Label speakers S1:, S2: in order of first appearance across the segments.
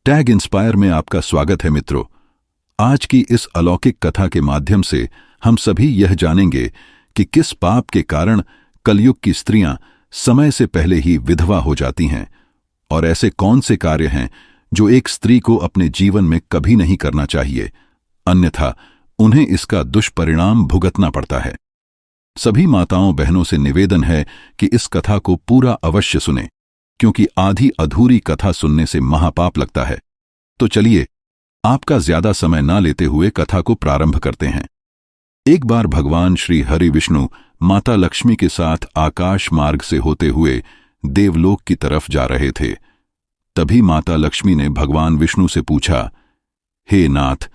S1: Tag inspire में आपका स्वागत है मित्रों। आज की इस अलौकिक कथा के माध्यम से हम सभी यह जानेंगे कि किस पाप के कारण कलयुग की स्त्रियां समय से पहले ही विधवा हो जाती हैं और ऐसे कौन से कार्य हैं जो एक स्त्री को अपने जीवन में कभी नहीं करना चाहिए, अन्यथा उन्हें इसका दुष्परिणाम भुगतना पड़ता है। सभी माताओं बहनों से निवेदन है कि इस कथा को पूरा अवश्य सुनें, क्योंकि आधी अधूरी कथा सुनने से महापाप लगता है। तो चलिए, आपका ज्यादा समय ना लेते हुए कथा को प्रारंभ करते हैं। एक बार भगवान श्री हरि विष्णु माता लक्ष्मी के साथ आकाश मार्ग से होते हुए देवलोक की तरफ जा रहे थे। तभी माता लक्ष्मी ने भगवान विष्णु से पूछा, हे नाथ,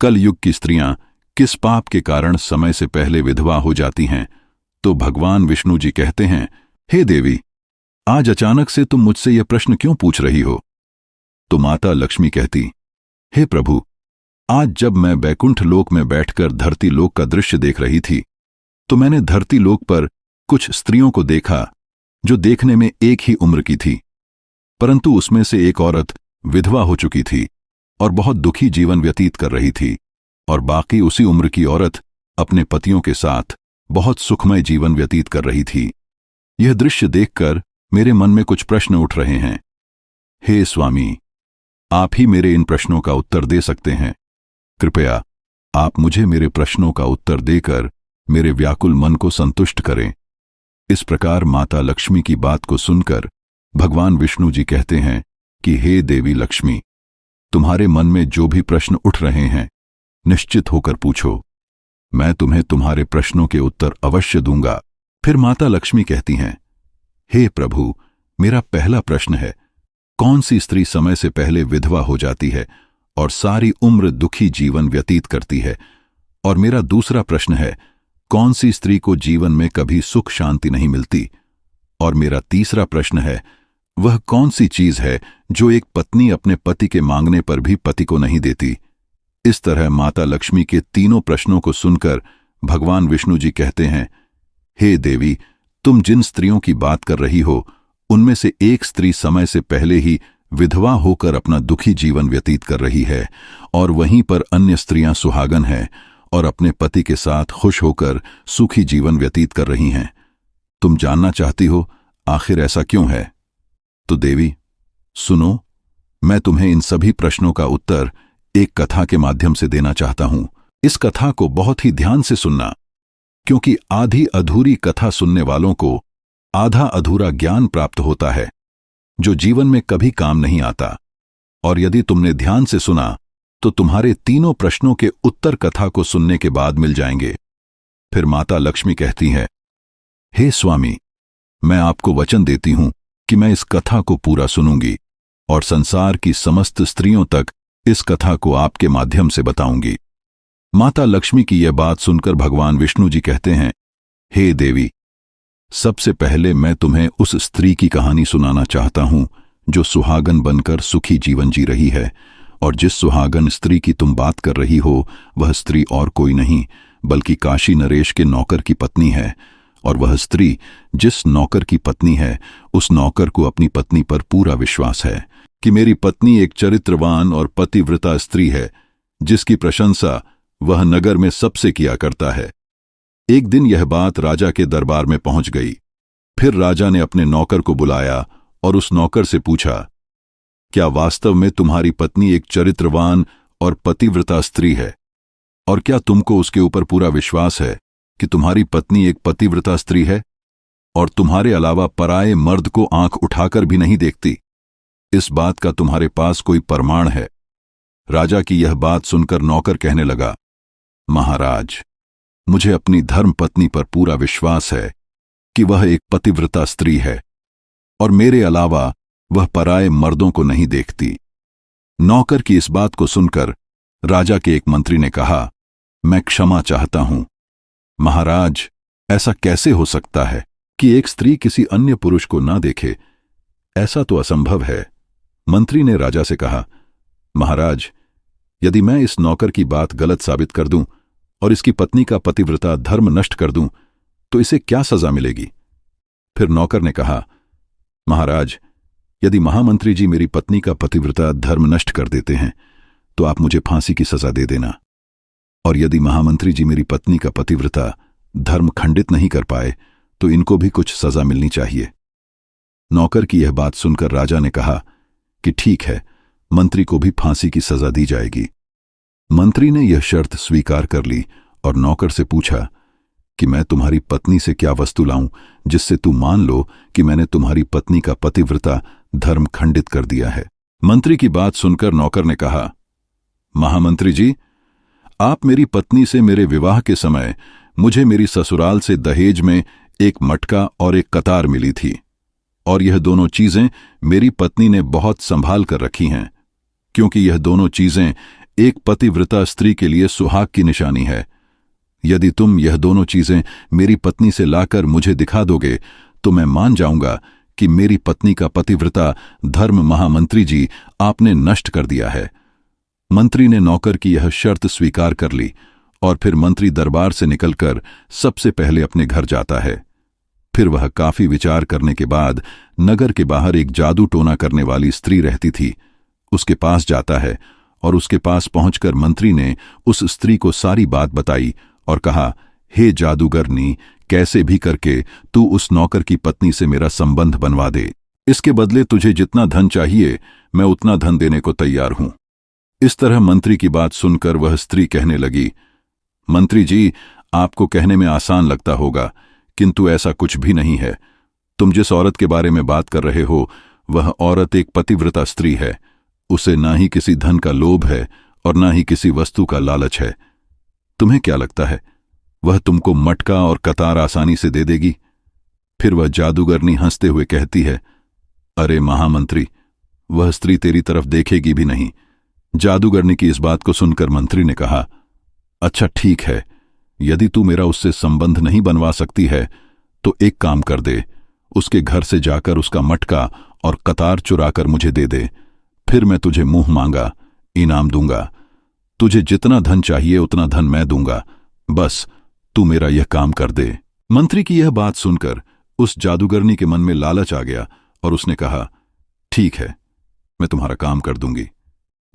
S1: कल युग की स्त्रियां किस पाप के कारण समय से पहले विधवा हो जाती हैं? तो भगवान विष्णु जी कहते हैं, हे देवी, आज अचानक से तुम मुझसे यह प्रश्न क्यों पूछ रही हो? तो माता लक्ष्मी कहती, हे प्रभु, आज जब मैं बैकुंठ लोक में बैठकर धरती लोक का दृश्य देख रही थी तो मैंने धरती लोक पर कुछ स्त्रियों को देखा जो देखने में एक ही उम्र की थी, परंतु उसमें से एक औरत विधवा हो चुकी थी और बहुत दुखी जीवन व्यतीत कर रही थी, और बाकी उसी उम्र की औरत अपने पतियों के साथ बहुत सुखमय जीवन व्यतीत कर रही थी। यह दृश्य देखकर मेरे मन में कुछ प्रश्न उठ रहे हैं। हे स्वामी, आप ही मेरे इन प्रश्नों का उत्तर दे सकते हैं। कृपया आप मुझे मेरे प्रश्नों का उत्तर देकर मेरे व्याकुल मन को संतुष्ट करें। इस प्रकार माता लक्ष्मी की बात को सुनकर भगवान विष्णु जी कहते हैं कि हे देवी लक्ष्मी, तुम्हारे मन में जो भी प्रश्न उठ रहे हैं निश्चित होकर पूछो, मैं तुम्हें तुम्हारे प्रश्नों के उत्तर अवश्य दूंगा। फिर माता लक्ष्मी कहती हैं, हे प्रभु, मेरा पहला प्रश्न है, कौन सी स्त्री समय से पहले विधवा हो जाती है और सारी उम्र दुखी जीवन व्यतीत करती है? और मेरा दूसरा प्रश्न है, कौन सी स्त्री को जीवन में कभी सुख शांति नहीं मिलती? और मेरा तीसरा प्रश्न है, वह कौन सी चीज है जो एक पत्नी अपने पति के मांगने पर भी पति को नहीं देती? इस तरह माता लक्ष्मी के तीनों प्रश्नों को सुनकर भगवान विष्णु जी कहते हैं, हे देवी, तुम जिन स्त्रियों की बात कर रही हो उनमें से एक स्त्री समय से पहले ही विधवा होकर अपना दुखी जीवन व्यतीत कर रही है, और वहीं पर अन्य स्त्रियां सुहागन हैं और अपने पति के साथ खुश होकर सुखी जीवन व्यतीत कर रही हैं। तुम जानना चाहती हो आखिर ऐसा क्यों है? तो देवी सुनो, मैं तुम्हें इन सभी प्रश्नों का उत्तर एक कथा के माध्यम से देना चाहता हूं। इस कथा को बहुत ही ध्यान से सुनना, क्योंकि आधी अधूरी कथा सुनने वालों को आधा अधूरा ज्ञान प्राप्त होता है जो जीवन में कभी काम नहीं आता। और यदि तुमने ध्यान से सुना तो तुम्हारे तीनों प्रश्नों के उत्तर कथा को सुनने के बाद मिल जाएंगे। फिर माता लक्ष्मी कहती है, हे स्वामी, मैं आपको वचन देती हूं कि मैं इस कथा को पूरा सुनूंगी और संसार की समस्त स्त्रियों तक इस कथा को आपके माध्यम से बताऊंगी। माता लक्ष्मी की यह बात सुनकर भगवान विष्णु जी कहते हैं, हे देवी, सबसे पहले मैं तुम्हें उस स्त्री की कहानी सुनाना चाहता हूं जो सुहागन बनकर सुखी जीवन जी रही है। और जिस सुहागन स्त्री की तुम बात कर रही हो वह स्त्री और कोई नहीं बल्कि काशी नरेश के नौकर की पत्नी है। और वह स्त्री जिस नौकर की पत्नी है उस नौकर को अपनी पत्नी पर पूरा विश्वास है कि मेरी पत्नी एक चरित्रवान और पतिव्रता स्त्री है जिसकी प्रशंसा वह नगर में सबसे किया करता है। एक दिन यह बात राजा के दरबार में पहुंच गई। फिर राजा ने अपने नौकर को बुलाया और उस नौकर से पूछा, क्या वास्तव में तुम्हारी पत्नी एक चरित्रवान और पतिव्रता स्त्री है? और क्या तुमको उसके ऊपर पूरा विश्वास है कि तुम्हारी पत्नी एक पतिव्रता स्त्री है और तुम्हारे अलावा पराये मर्द को आंख उठाकर भी नहीं देखती? इस बात का तुम्हारे पास कोई प्रमाण है? राजा की यह बात सुनकर नौकर कहने लगा, महाराज, मुझे अपनी धर्म पत्नी पर पूरा विश्वास है कि वह एक पतिव्रता स्त्री है और मेरे अलावा वह पराये मर्दों को नहीं देखती। नौकर की इस बात को सुनकर राजा के एक मंत्री ने कहा, मैं क्षमा चाहता हूं महाराज, ऐसा कैसे हो सकता है कि एक स्त्री किसी अन्य पुरुष को ना देखे? ऐसा तो असंभव है। मंत्री ने राजा से कहा, महाराज, यदि मैं इस नौकर की बात गलत साबित कर दूं और इसकी पत्नी का पतिव्रता धर्म नष्ट कर दूं तो इसे क्या सजा मिलेगी? फिर नौकर ने कहा, महाराज, यदि महामंत्री जी मेरी पत्नी का पतिव्रता धर्म नष्ट कर देते हैं तो आप मुझे फांसी की सजा दे देना, और यदि महामंत्री जी मेरी पत्नी का पतिव्रता धर्म खंडित नहीं कर पाए तो इनको भी कुछ सजा मिलनी चाहिए। नौकर की यह बात सुनकर राजा ने कहा कि ठीक है, मंत्री को भी फांसी की सजा दी जाएगी। मंत्री ने यह शर्त स्वीकार कर ली और नौकर से पूछा कि मैं तुम्हारी पत्नी से क्या वस्तु लाऊं जिससे तू मान लो कि मैंने तुम्हारी पत्नी का पतिव्रता धर्म खंडित कर दिया है। मंत्री की बात सुनकर नौकर ने कहा, महामंत्री जी, आप मेरी पत्नी से मेरे विवाह के समय मुझे मेरी ससुराल से दहेज में एक मटका और एक कतार मिली थी, और यह दोनों चीजें मेरी पत्नी ने बहुत संभाल कर रखी हैं, क्योंकि यह दोनों चीजें एक पतिव्रता स्त्री के लिए सुहाग की निशानी है। यदि तुम यह दोनों चीजें मेरी पत्नी से लाकर मुझे दिखा दोगे तो मैं मान जाऊंगा कि मेरी पत्नी का पतिव्रता धर्म महामंत्री जी आपने नष्ट कर दिया है। मंत्री ने नौकर की यह शर्त स्वीकार कर ली और फिर मंत्री दरबार से निकलकर सबसे पहले अपने घर जाता है। फिर वह काफी विचार करने के बाद नगर के बाहर एक जादू टोना करने वाली स्त्री रहती थी, उसके पास जाता है और उसके पास पहुंचकर मंत्री ने उस स्त्री को सारी बात बताई और कहा, हे जादूगरनी, कैसे भी करके तू उस नौकर की पत्नी से मेरा संबंध बनवा दे। इसके बदले तुझे जितना धन चाहिए मैं उतना धन देने को तैयार हूं। इस तरह मंत्री की बात सुनकर वह स्त्री कहने लगी, मंत्री जी, आपको कहने में आसान लगता होगा, किंतु ऐसा कुछ भी नहीं है। तुम जिस औरत के बारे में बात कर रहे हो वह औरत एक पतिव्रता स्त्री है। उसे ना ही किसी धन का लोभ है और ना ही किसी वस्तु का लालच है। तुम्हें क्या लगता है वह तुमको मटका और कतार आसानी से दे देगी? फिर वह जादूगरनी हंसते हुए कहती है, अरे महामंत्री, वह स्त्री तेरी तरफ देखेगी भी नहीं। जादूगरनी की इस बात को सुनकर मंत्री ने कहा, अच्छा ठीक है, यदि तू मेरा उससे संबंध नहीं बनवा सकती है तो एक काम कर दे, उसके घर से जाकर उसका मटका और कतार चुराकर मुझे दे दे, फिर मैं तुझे मुंह मांगा इनाम दूंगा। तुझे जितना धन चाहिए उतना धन मैं दूंगा, बस तू मेरा यह काम कर दे। मंत्री की यह बात सुनकर उस जादूगरनी के मन में लालच आ गया और उसने कहा, ठीक है, मैं तुम्हारा काम कर दूंगी।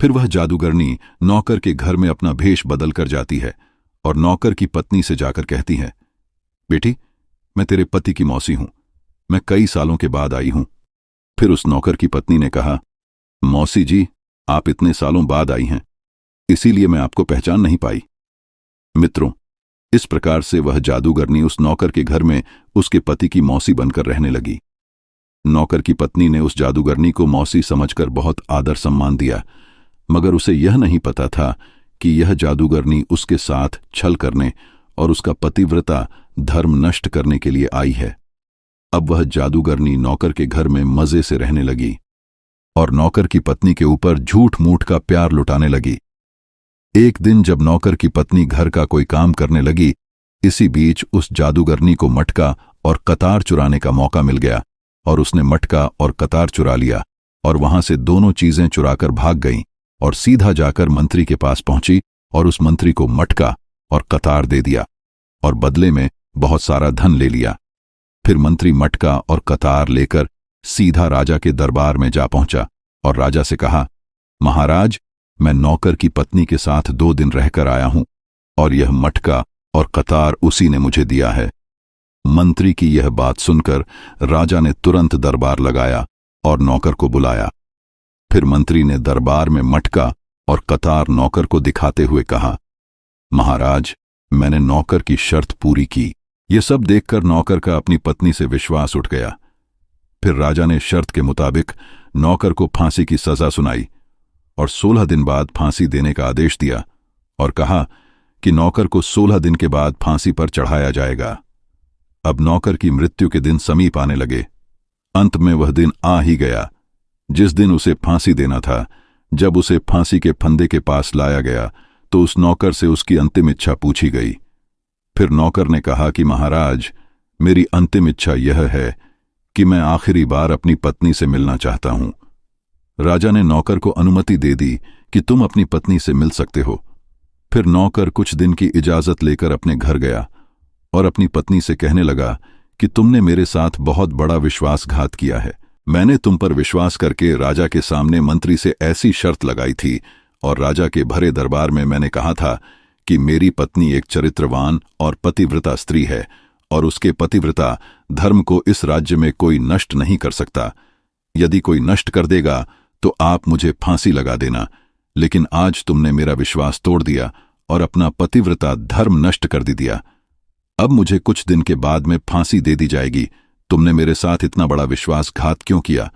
S1: फिर वह जादूगरनी नौकर के घर में अपना भेष बदल कर जाती है और नौकर की पत्नी से जाकर कहती है, बेटी, मैं तेरे पति की मौसी हूं, मैं कई सालों के बाद आई हूं। फिर उस नौकर की पत्नी ने कहा, मौसी जी, आप इतने सालों बाद आई हैं, इसीलिए मैं आपको पहचान नहीं पाई। मित्रों, इस प्रकार से वह जादूगरनी उस नौकर के घर में उसके पति की मौसी बनकर रहने लगी। नौकर की पत्नी ने उस जादूगरनी को मौसी समझकर बहुत आदर सम्मान दिया, मगर उसे यह नहीं पता था कि यह जादूगरनी उसके साथ छल करने और उसका पतिव्रता धर्म नष्ट करने के लिए आई है। अब वह जादूगरनी नौकर के घर में मजे से रहने लगी और नौकर की पत्नी के ऊपर झूठ मूठ का प्यार लुटाने लगी। एक दिन जब नौकर की पत्नी घर का कोई काम करने लगी, इसी बीच उस जादूगरनी को मटका और कतार चुराने का मौका मिल गया और उसने मटका और कतार चुरा लिया और वहां से दोनों चीजें चुराकर भाग गईं और सीधा जाकर मंत्री के पास पहुंची और उस मंत्री को मटका और कतार दे दिया और बदले में बहुत सारा धन ले लिया। फिर मंत्री मटका और कतार लेकर सीधा राजा के दरबार में जा पहुंचा और राजा से कहा, महाराज, मैं नौकर की पत्नी के साथ 2 दिन रहकर आया हूं और यह मटका और कतार उसी ने मुझे दिया है। मंत्री की यह बात सुनकर राजा ने तुरंत दरबार लगाया और नौकर को बुलाया। फिर मंत्री ने दरबार में मटका और कतार नौकर को दिखाते हुए कहा, महाराज, मैंने नौकर की शर्त पूरी की। यह सब देखकर नौकर का अपनी पत्नी से विश्वास उठ गया। फिर राजा ने शर्त के मुताबिक नौकर को फांसी की सजा सुनाई और 16 दिन बाद फांसी देने का आदेश दिया और कहा कि नौकर को 16 दिन के बाद फांसी पर चढ़ाया जाएगा। अब नौकर की मृत्यु के दिन समीप आने लगे। अंत में वह दिन आ ही गया जिस दिन उसे फांसी देना था। जब उसे फांसी के फंदे के पास लाया गया तो उस नौकर से उसकी अंतिम इच्छा पूछी गई। फिर नौकर ने कहा कि महाराज, मेरी अंतिम इच्छा यह है कि मैं आखिरी बार अपनी पत्नी से मिलना चाहता हूं। राजा ने नौकर को अनुमति दे दी कि तुम अपनी पत्नी से मिल सकते हो। फिर नौकर कुछ दिन की इजाजत लेकर अपने घर गया और अपनी पत्नी से कहने लगा कि तुमने मेरे साथ बहुत बड़ा विश्वासघात किया है। मैंने तुम पर विश्वास करके राजा के सामने मंत्री से ऐसी शर्त लगाई थी और राजा के भरे दरबार में मैंने कहा था कि मेरी पत्नी एक चरित्रवान और पतिव्रता स्त्री है और उसके पतिव्रता धर्म को इस राज्य में कोई नष्ट नहीं कर सकता। यदि कोई नष्ट कर देगा तो आप मुझे फांसी लगा देना, लेकिन आज तुमने मेरा विश्वास तोड़ दिया और अपना पतिव्रता धर्म नष्ट कर दिया। अब मुझे कुछ दिन के बाद में फांसी दे दी जाएगी। तुमने मेरे साथ इतना बड़ा विश्वासघात क्यों किया?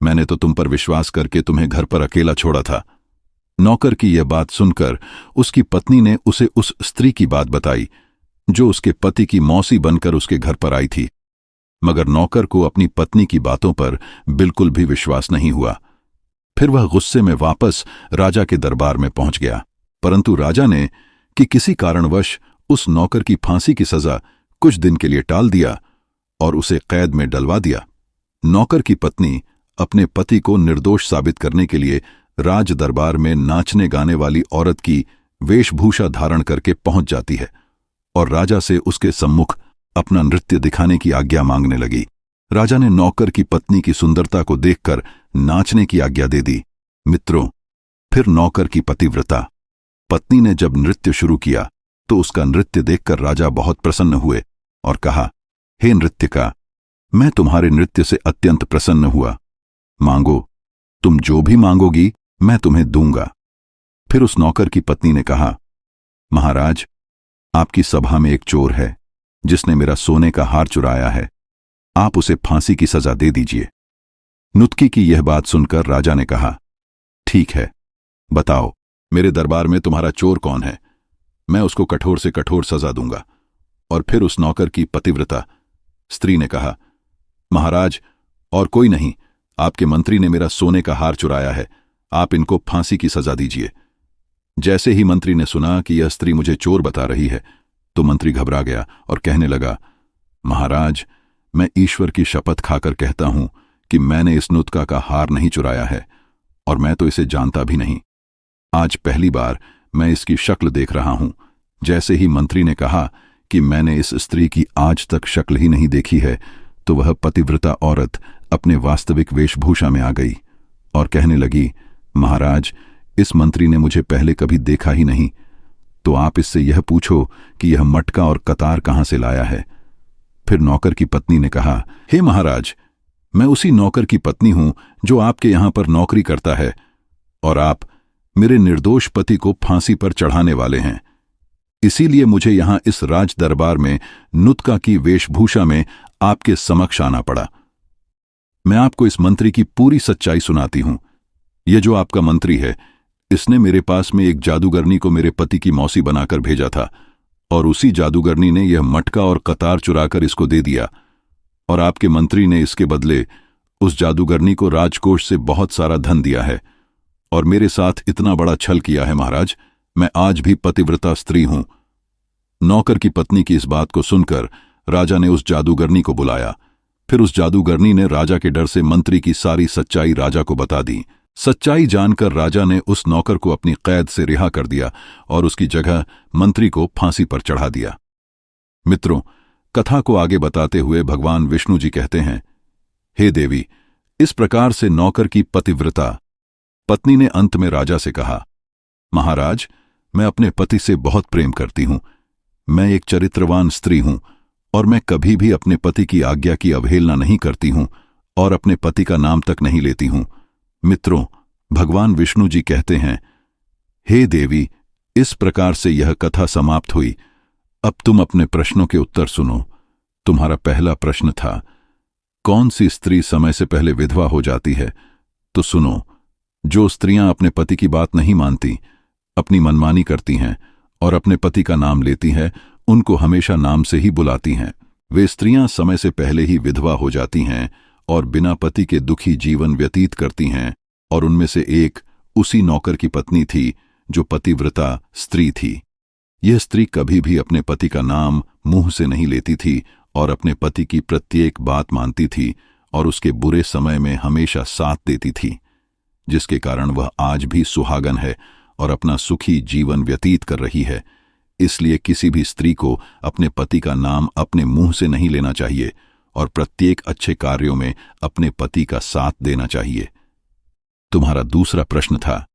S1: मैंने तो तुम पर विश्वास करके तुम्हें घर पर अकेला छोड़ा था। नौकर की यह बात सुनकर उसकी पत्नी ने उसे उस स्त्री की बात बताई जो उसके पति की मौसी बनकर उसके घर पर आई थी, मगर नौकर को अपनी पत्नी की बातों पर बिल्कुल भी विश्वास नहीं हुआ। फिर वह गुस्से में वापस राजा के दरबार में पहुंच गया, परंतु राजा ने कि किसी कारणवश उस नौकर की फांसी की सजा कुछ दिन के लिए टाल दिया और उसे कैद में डलवा दिया। नौकर की पत्नी अपने पति को निर्दोष साबित करने के लिए राज दरबार में नाचने गाने वाली औरत की वेशभूषा धारण करके पहुंच जाती है और राजा से उसके सम्मुख अपना नृत्य दिखाने की आज्ञा मांगने लगी। राजा ने नौकर की पत्नी की सुंदरता को देखकर नाचने की आज्ञा दे दी। मित्रों, फिर नौकर की पतिव्रता पत्नी ने जब नृत्य शुरू किया तो उसका नृत्य देखकर राजा बहुत प्रसन्न हुए और कहा, हे नृत्यका, मैं तुम्हारे नृत्य से अत्यंत प्रसन्न हुआ। मांगो, तुम जो भी मांगोगी मैं तुम्हें दूंगा। फिर उस नौकर की पत्नी ने कहा, महाराज, आपकी सभा में एक चोर है जिसने मेरा सोने का हार चुराया है। आप उसे फांसी की सजा दे दीजिए। नुतकी की यह बात सुनकर राजा ने कहा, ठीक है, बताओ मेरे दरबार में तुम्हारा चोर कौन है? मैं उसको कठोर से कठोर सजा दूंगा। और फिर उस नौकर की पतिव्रता स्त्री ने कहा, महाराज, और कोई नहीं, आपके मंत्री ने मेरा सोने का हार चुराया है। आप इनको फांसी की सजा दीजिए। जैसे ही मंत्री ने सुना कि यह स्त्री मुझे चोर बता रही है तो मंत्री घबरा गया और कहने लगा, महाराज, मैं ईश्वर की शपथ खाकर कहता हूं कि मैंने इस नुतका का हार नहीं चुराया है और मैं तो इसे जानता भी नहीं। आज पहली बार मैं इसकी शक्ल देख रहा हूं। जैसे ही मंत्री ने कहा कि मैंने इस स्त्री की आज तक शक्ल ही नहीं देखी है तो वह पतिव्रता औरत अपने वास्तविक वेशभूषा में आ गई और कहने लगी, महाराज, इस मंत्री ने मुझे पहले कभी देखा ही नहीं, तो आप इससे यह पूछो कि यह मटका और कतार कहां से लाया है। फिर नौकर की पत्नी ने कहा, हे महाराज, मैं उसी नौकर की पत्नी हूं जो आपके यहां पर नौकरी करता है और आप मेरे निर्दोष पति को फांसी पर चढ़ाने वाले हैं। इसीलिए मुझे यहां इस राज दरबार में नुतका की वेशभूषा में आपके समक्ष आना पड़ा। मैं आपको इस मंत्री की पूरी सच्चाई सुनाती हूं। यह जो आपका मंत्री है, इसने मेरे पास में एक जादूगरनी को मेरे पति की मौसी बनाकर भेजा था और उसी जादूगरनी ने यह मटका और कतार चुराकर इसको दे दिया और आपके मंत्री ने इसके बदले उस जादूगरनी को राजकोष से बहुत सारा धन दिया है और मेरे साथ इतना बड़ा छल किया है। महाराज, मैं आज भी पतिव्रता स्त्री हूं। नौकर की पत्नी की इस बात को सुनकर राजा ने उस जादूगरनी को बुलाया। फिर उस जादूगरनी ने राजा के डर से मंत्री की सारी सच्चाई राजा को बता दी। सच्चाई जानकर राजा ने उस नौकर को अपनी कैद से रिहा कर दिया और उसकी जगह मंत्री को फांसी पर चढ़ा दिया। मित्रों, कथा को आगे बताते हुए भगवान विष्णु जी कहते हैं, हे देवी, इस प्रकार से नौकर की पतिव्रता पत्नी ने अंत में राजा से कहा, महाराज, मैं अपने पति से बहुत प्रेम करती हूं। मैं एक चरित्रवान स्त्री हूं और मैं कभी भी अपने पति की आज्ञा की अवहेलना नहीं करती हूं और अपने पति का नाम तक नहीं लेती हूं। मित्रों, भगवान विष्णु जी कहते हैं, हे देवी, इस प्रकार से यह कथा समाप्त हुई। अब तुम अपने प्रश्नों के उत्तर सुनो। तुम्हारा पहला प्रश्न था, कौन सी स्त्री समय से पहले विधवा हो जाती है? तो सुनो, जो स्त्रियां अपने पति की बात नहीं मानती, अपनी मनमानी करती हैं और अपने पति का नाम लेती हैं, उनको हमेशा नाम से ही बुलाती हैं। वे स्त्रियां समय से पहले ही विधवा हो जाती हैं और बिना पति के दुखी जीवन व्यतीत करती हैं। और उनमें से एक उसी नौकर की पत्नी थी जो पतिव्रता स्त्री थी। यह स्त्री कभी भी अपने पति का नाम मुंह से नहीं लेती थी और अपने पति की प्रत्येक बात मानती थी और उसके बुरे समय में हमेशा साथ देती थी, जिसके कारण वह आज भी सुहागन है और अपना सुखी जीवन व्यतीत कर रही है। इसलिए किसी भी स्त्री को अपने पति का नाम अपने मुंह से नहीं लेना चाहिए। और प्रत्येक अच्छे कार्यों में अपने पति का साथ देना चाहिए। तुम्हारा दूसरा प्रश्न था,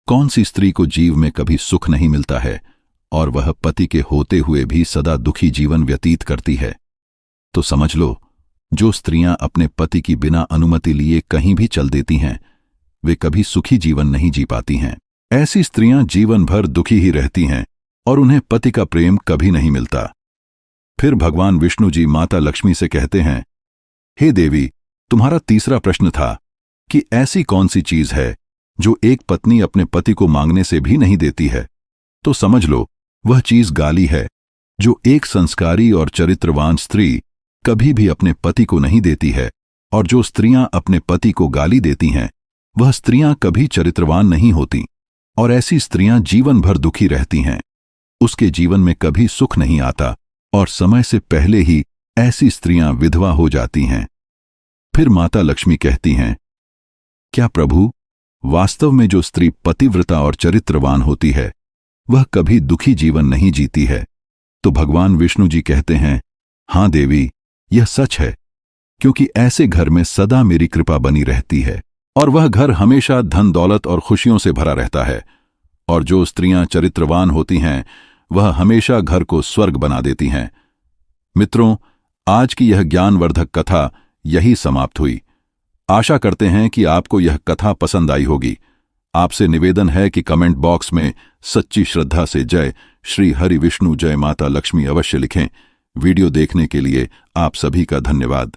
S1: कौन सी स्त्री को जीव में कभी सुख नहीं मिलता है और वह पति के होते हुए भी सदा दुखी जीवन व्यतीत करती है? तो समझ लो, जो स्त्रियां अपने पति की बिना अनुमति लिए कहीं भी चल देती हैं, वे कभी सुखी जीवन नहीं जी पाती हैं। ऐसी स्त्रियां जीवन भर दुखी ही रहती हैं और उन्हें पति का प्रेम कभी नहीं मिलता। फिर भगवान विष्णु जी माता लक्ष्मी से कहते हैं, हे देवी, तुम्हारा तीसरा प्रश्न था कि ऐसी कौन सी चीज है जो एक पत्नी अपने पति को मांगने से भी नहीं देती है? तो समझ लो, वह चीज गाली है, जो एक संस्कारी और चरित्रवान स्त्री कभी भी अपने पति को नहीं देती है। और जो स्त्रियां अपने पति को गाली देती हैं, वह स्त्रियां कभी चरित्रवान नहीं होती और ऐसी स्त्रियां जीवन भर दुखी रहती हैं। उसके जीवन में कभी सुख नहीं आता और समय से पहले ही ऐसी स्त्रियां विधवा हो जाती हैं। फिर माता लक्ष्मी कहती हैं, क्या प्रभु, वास्तव में जो स्त्री पतिव्रता और चरित्रवान होती है, वह कभी दुखी जीवन नहीं जीती है? तो भगवान विष्णु जी कहते हैं, हां देवी, यह सच है, क्योंकि ऐसे घर में सदा मेरी कृपा बनी रहती है और वह घर हमेशा धन दौलत और खुशियों से भरा रहता है। और जो स्त्रियां चरित्रवान होती हैं, वह हमेशा घर को स्वर्ग बना देती हैं। मित्रों, आज की यह ज्ञानवर्धक कथा यही समाप्त हुई। आशा करते हैं कि आपको यह कथा पसंद आई होगी। आपसे निवेदन है कि कमेंट बॉक्स में सच्ची श्रद्धा से जय श्री हरि विष्णु जय माता लक्ष्मी अवश्य लिखें। वीडियो देखने के लिए आप सभी का धन्यवाद।